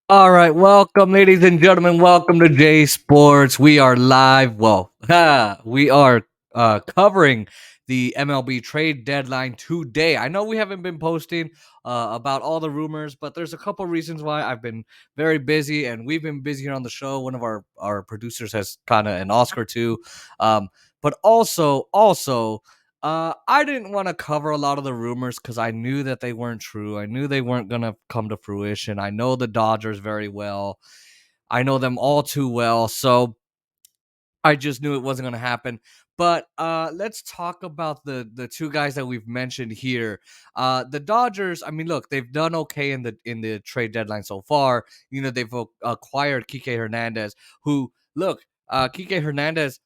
All right, welcome, ladies and gentlemen. Welcome to J Sports. We are live. Well, we are covering the MLB trade deadline today. I know we haven't been posting about all the rumors, but there's a couple reasons why. I've been very busy, and we've been busy here on the show. One of our producers has kind of an Oscar too, but also I didn't want to cover a lot of the rumors because I knew that they weren't true. I knew they weren't going to come to fruition. I know the Dodgers very well. I know them all too well. So I just knew it wasn't going to happen. But let's talk about the two guys that we've mentioned here. The Dodgers. I mean, look, they've done okay in the trade deadline so far. You know, they've acquired Kike Hernandez, who look, Kike Hernandez,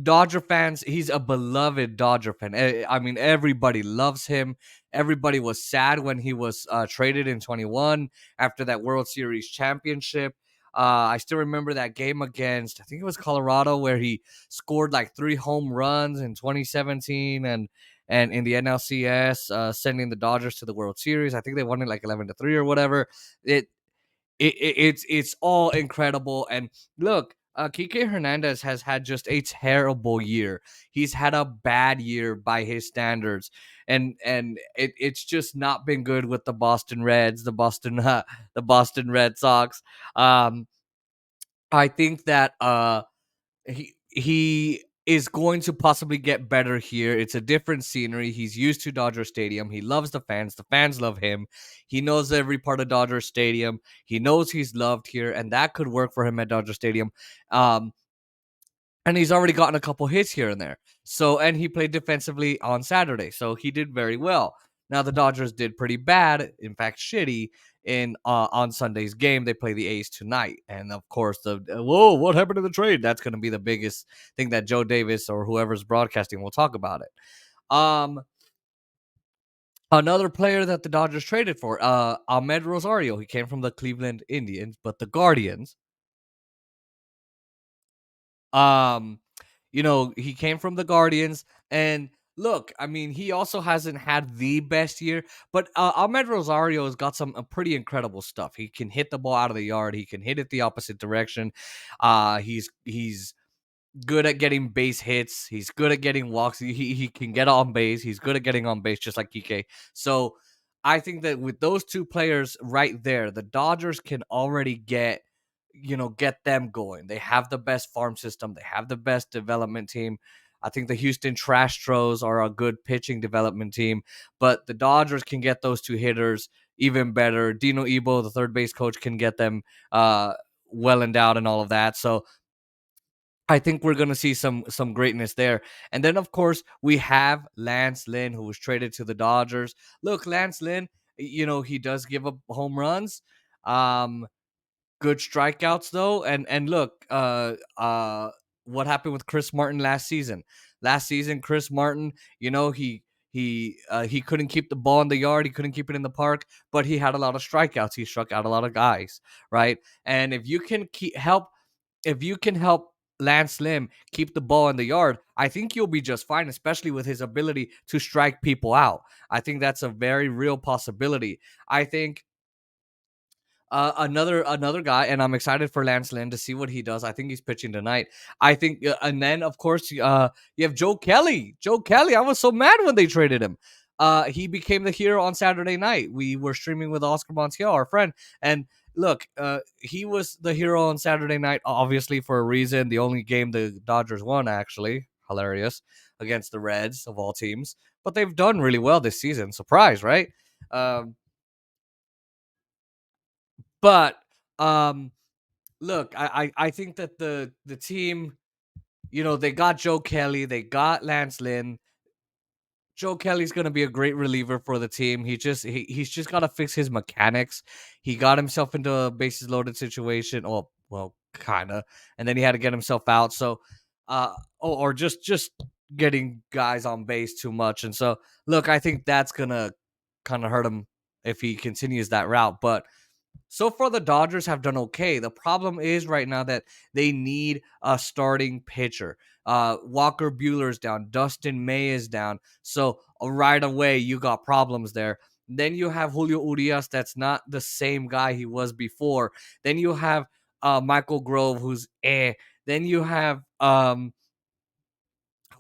Dodger fans, he's a beloved Dodger fan. I mean, everybody loves him. Everybody was sad when he was traded in 21 after that World Series championship. I still remember that game against, I think it was Colorado, where he scored like 3 home runs in 2017 and in the NLCS, sending the Dodgers to the World Series. I think they won it like 11-3 or whatever. It it's all incredible. And look, Kike Hernandez has had just a terrible year. He's had a bad year by his standards, and it's just not been good with the Boston Reds, the Boston Red Sox. Um, I think that he is going to possibly get better here. It's a different scenery. He's used to Dodger Stadium. He loves the fans. The fans love him. He knows every part of Dodger Stadium. He knows he's loved here, and that could work for him at Dodger Stadium. Um, and he's already gotten a couple hits here and there. So, and he played defensively on Saturday, so he did very well. Now the Dodgers did pretty bad, in fact, shitty in on Sunday's game. They play the A's tonight, and of course, the whoa, what happened to the trade? That's going to be the biggest thing that Joe Davis or whoever's broadcasting will talk about it. Another player that the Dodgers traded for, Amed Rosario. He came from the Cleveland Indians, but the Guardians. Um, he came from the Guardians, and look, I mean, he also hasn't had the best year, but Ahmed Rosario has got some pretty incredible stuff. He can hit the ball out of the yard. He can hit it the opposite direction. He's good at getting base hits. He's good at getting walks. He can get on base. He's good at getting on base, just like Kike. So I think that with those two players right there, the Dodgers can already get them going. They have the best farm system. They have the best development team. I think the Houston Trastros are a good pitching development team, but the Dodgers can get those two hitters even better. Dino Ebo, the third base coach, can get them well endowed and all of that. So I think we're gonna see some greatness there. And then of course we have Lance Lin, who was traded to the Dodgers. Look, Lance Lin, he does give up home runs. Um, Good strikeouts though. And look, what happened with Chris Martin last season? Last season, Chris Martin, he couldn't keep the ball in the yard, he couldn't keep it in the park, but he had a lot of strikeouts. He struck out a lot of guys, right? And if you can help Lance Lim keep the ball in the yard, I think you'll be just fine, especially with his ability to strike people out. I think that's a very real possibility. I think another guy, and I'm excited for Lance Lynn to see what he does. I think he's pitching tonight. I think, and then of course you have Joe Kelly. Joe Kelly, I was so mad when they traded him. He became the hero on Saturday night. We were streaming with Oscar Montiel, our friend, and look, he was the hero on Saturday night, obviously for a reason. The only game the Dodgers won, actually, hilarious, against the Reds of all teams. But they've done really well this season. Surprise, right? Um, but um, look, I think that the team, they got Joe Kelly, they got Lance Lynn. Joe Kelly's gonna be a great reliever for the team. He's just gotta fix his mechanics. He got himself into a bases loaded situation. Oh, well, kinda, and then he had to get himself out. So, or just getting guys on base too much. And so, look, I think that's gonna kind of hurt him if he continues that route. But so far, the Dodgers have done okay. The problem is right now that they need a starting pitcher. Walker Buehler is down. Dustin May is down. So right away, you got problems there. Then you have Julio Urias, that's not the same guy he was before. Then you have Michael Grove, who's eh. Then you have who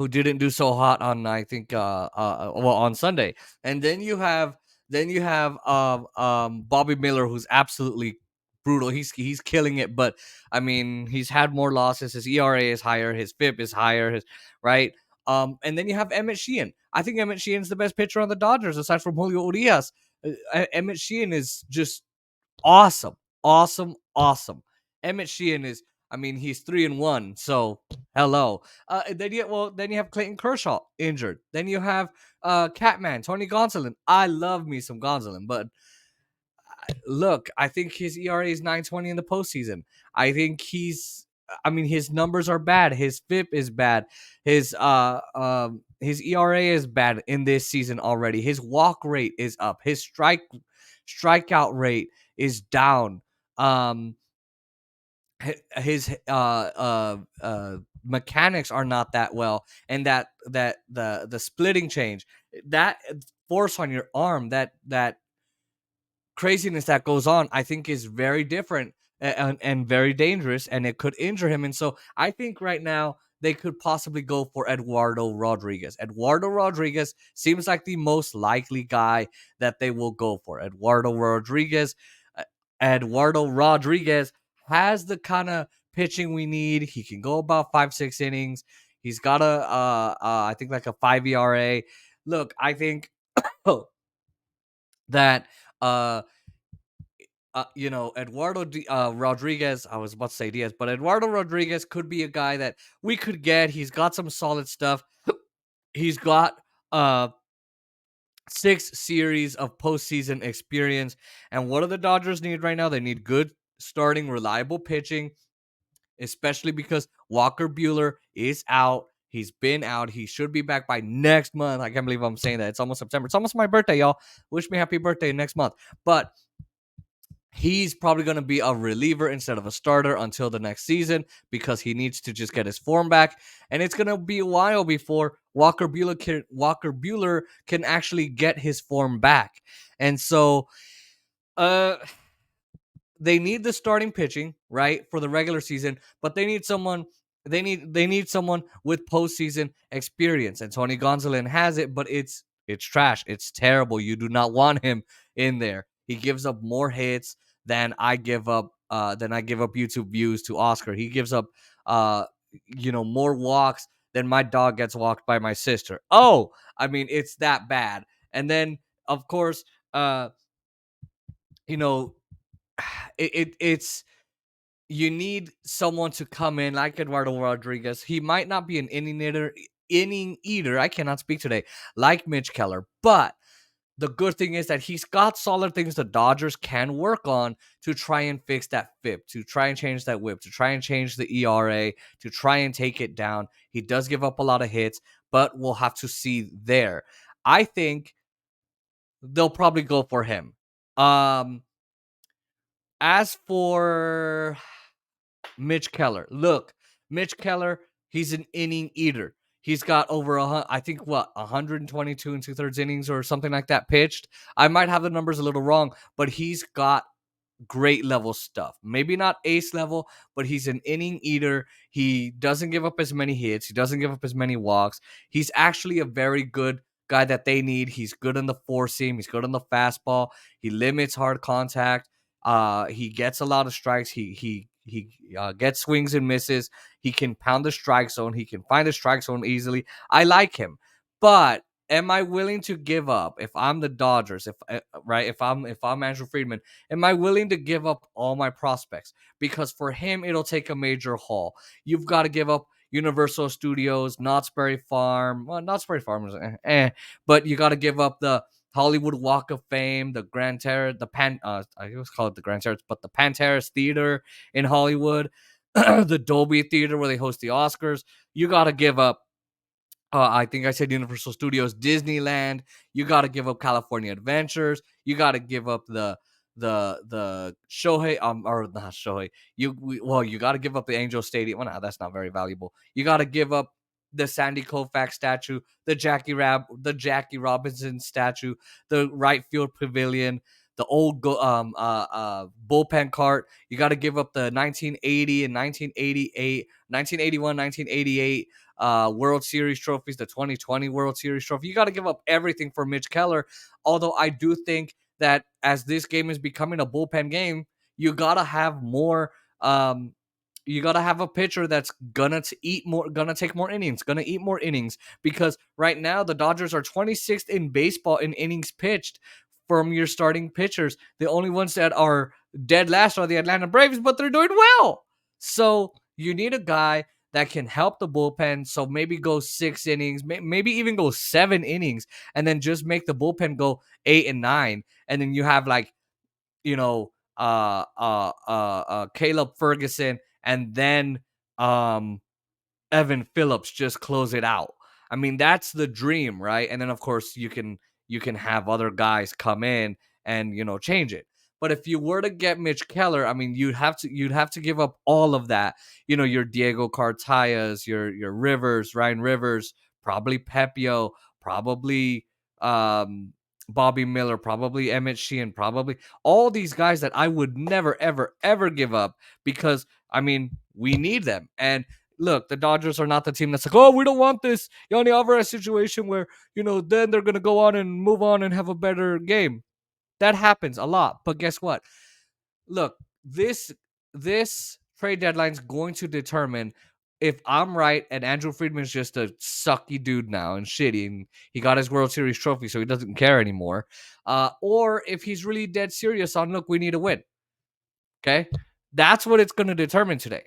didn't do so hot on, I think, well, on Sunday. And then you have Bobby Miller, who's absolutely brutal. He's killing it, but I mean, he's had more losses. His ERA is higher, his FIP is higher, his right. And then you have Emmett Sheehan. I think Emmett Sheehan's the best pitcher on the Dodgers aside from Julio Urias. Emmett Sheehan is just awesome, awesome, awesome. Emmett Sheehan is, I mean, he's 3-1, so hello. Then you have Clayton Kershaw injured. Then you have Catman, Tony Gonsolin. I love me some Gonsolin, but look, I think his ERA is 9.20 in the postseason. I think I mean, his numbers are bad. His FIP is bad. His ERA is bad in this season already. His walk rate is up. His strikeout rate is down. Um, his mechanics are not that well, and the splitting change, that force on your arm, that craziness that goes on, I think is very different and very dangerous, and it could injure him. And so I think right now they could possibly go for Eduardo Rodriguez. Eduardo Rodriguez seems like the most likely guy that they will go for. Uh, Eduardo Rodriguez has the kind of pitching we need. He can go about 5-6 innings. He's got I think like a 5 ERA. Look, I think that Rodriguez, I was about to say Diaz, but Eduardo Rodriguez could be a guy that we could get. He's got some solid stuff. He's got 6 series of postseason experience. And what do the Dodgers need right now? They need good starting, reliable pitching, especially because Walker Buehler is out. He's been out. He should be back by next month. I can't believe I'm saying that. It's almost September. It's almost my birthday, y'all. Wish me happy birthday next month. But he's probably going to be a reliever instead of a starter until the next season because he needs to just get his form back. And it's going to be a while before Walker Buehler can actually get his form back. And so uh they need the starting pitching, right, for the regular season, but they need someone with postseason experience. And Tony Gonsolin has it, but it's trash. It's terrible. You do not want him in there. He gives up more hits than I give up YouTube views to Oscar. He gives up more walks than my dog gets walked by my sister. Oh, I mean, it's that bad. And then of course, you know, it's you need someone to come in like Eduardo Rodriguez. He might not be an inning eater. I cannot speak today, like Mitch Keller, but the good thing is that he's got solid things the Dodgers can work on to try and fix that FIP, to try and change that WHIP, to try and change the ERA, to try and take it down. He does give up a lot of hits, but we'll have to see there. I think they'll probably go for him. As for Mitch Keller. Look, Mitch Keller, he's an inning eater. He's got over I think 122 and 2/3 innings or something like that pitched. I might have the numbers a little wrong, but he's got great level stuff. Maybe not ace level, but he's an inning eater. He doesn't give up as many hits. He doesn't give up as many walks. He's actually a very good guy that they need. He's good on the four seam. He's good on the fastball. He limits hard contact. He gets a lot of strikes. He gets swings and misses. He can pound the strike zone. He can find the strike zone easily. I like him, but am I willing to give up if I'm the Dodgers? If I'm Andrew Friedman, am I willing to give up all my prospects? Because for him, it'll take a major haul. You've got to give up Universal Studios, Knott's Berry Farm. Well, Knott's Berry Farm is but you got to give up the Hollywood Walk of Fame, the Grand Terrace, I always call it the Grand Terrace, but the Pan Terrace Theater in Hollywood, the Dolby Theater where they host the Oscars. You got to give up. I think I said Universal Studios, Disneyland. You got to give up California Adventures. You got to give up the Shohei or not Shohei. You got to give up the Angel Stadium. Well, no, that's not very valuable. You got to give up. the Sandy Koufax statue, the Jackie Robinson statue, the right field pavilion, the old bullpen cart. You got to give up the 1980 and 1988, 1981, 1988 World Series trophies, the 2020 World Series trophy. You got to give up everything for Mitch Keller. Although I do think that as this game is becoming a bullpen game, you got to have more. You got to have a pitcher that's gonna take more innings, gonna eat more innings, because right now the Dodgers are 26th in baseball in innings pitched from your starting pitchers. The only ones that are dead last are the Atlanta Braves, but they're doing well. So you need a guy that can help the bullpen. So maybe go 6 innings, maybe even go 7 innings, and then just make the bullpen go 8 and 9. And then you have like, Caleb Ferguson, and then Evan Phillips just close it out. I mean, that's the dream, right? And then of course you can have other guys come in and change it. But if you were to get Mitch Keller, I mean, you'd have to give up all of that. Your Diego Cartayas, your Rivers, Ryan Rivers, probably Pepio, probably Bobby Miller, probably Emmett Sheehan, probably all these guys that I would never, ever, ever give up, because I mean, we need them. And look, the Dodgers are not the team that's like, oh, we don't want this Yanni Alvarez situation where, then they're going to go on and move on and have a better game. That happens a lot. But guess what? Look, this trade deadline is going to determine if I'm right and Andrew Friedman's just a sucky dude now and shitty, and he got his World Series trophy, so he doesn't care anymore. Or if he's really dead serious on, look, we need a win. Okay? That's what it's going to determine today.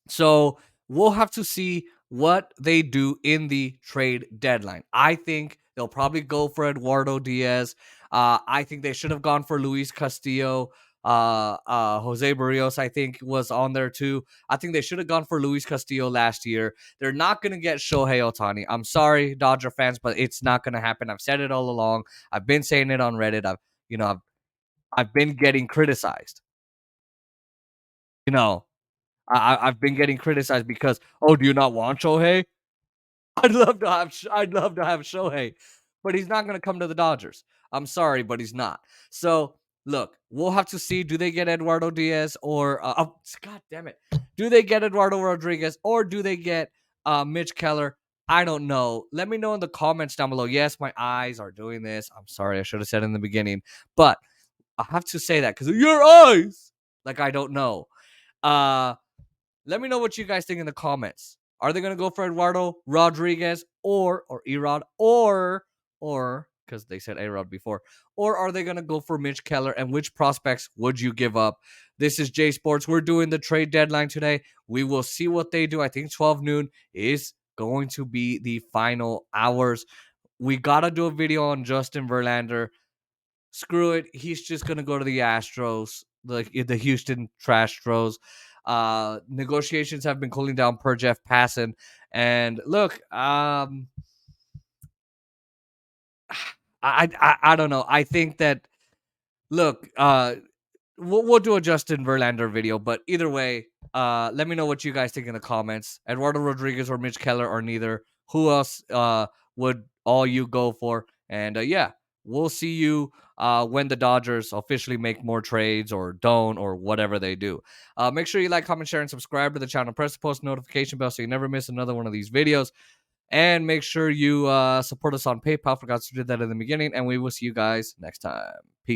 So we'll have to see what they do in the trade deadline. I think they'll probably go for Eduardo Diaz. I think they should have gone for Luis Castillo. Jose Barrios, I think, was on there too. I think they should have gone for Luis Castillo last year. They're not going to get Shohei Ohtani. I'm sorry, Dodger fans, but it's not going to happen. I've said it all along. I've been saying it on Reddit. I've been getting criticized. You know, I've been getting criticized because, oh, do you not want Shohei? I'd love to have Shohei, but he's not going to come to the Dodgers. I'm sorry, but he's not. So look, we'll have to see. Do they get Eduardo Diaz or God damn it? Do they get Eduardo Rodriguez or do they get Mitch Keller? I don't know. Let me know in the comments down below. Yes, my eyes are doing this. I'm sorry. I should have said in the beginning, but I have to say that because of your eyes. Like, I don't know. Let me know what you guys think in the comments. Are they going to go for Eduardo Rodriguez or Erod or because they said Erod before, or are they going to go for Mitch Keller, and which prospects would you give up? This is J Sports. We're doing the trade deadline today. We will see what they do. I think 12 noon is going to be the final hours. We got to do a video on Justin Verlander. Screw it. He's just going to go to the Astros, the Houston Trastros. Negotiations have been cooling down per Jeff Passan. And look, I don't know. I think that, look, we'll do a Justin Verlander video, but either way, let me know what you guys think in the comments. Eduardo Rodriguez or Mitch Keller or neither. Who else would all you go for? And yeah, we'll see you when the Dodgers officially make more trades or don't or whatever they do. Make sure you like, comment, share, and subscribe to the channel. Press the post notification bell so you never miss another one of these videos. And make sure you support us on PayPal. Forgot to do that in the beginning. And we will see you guys next time.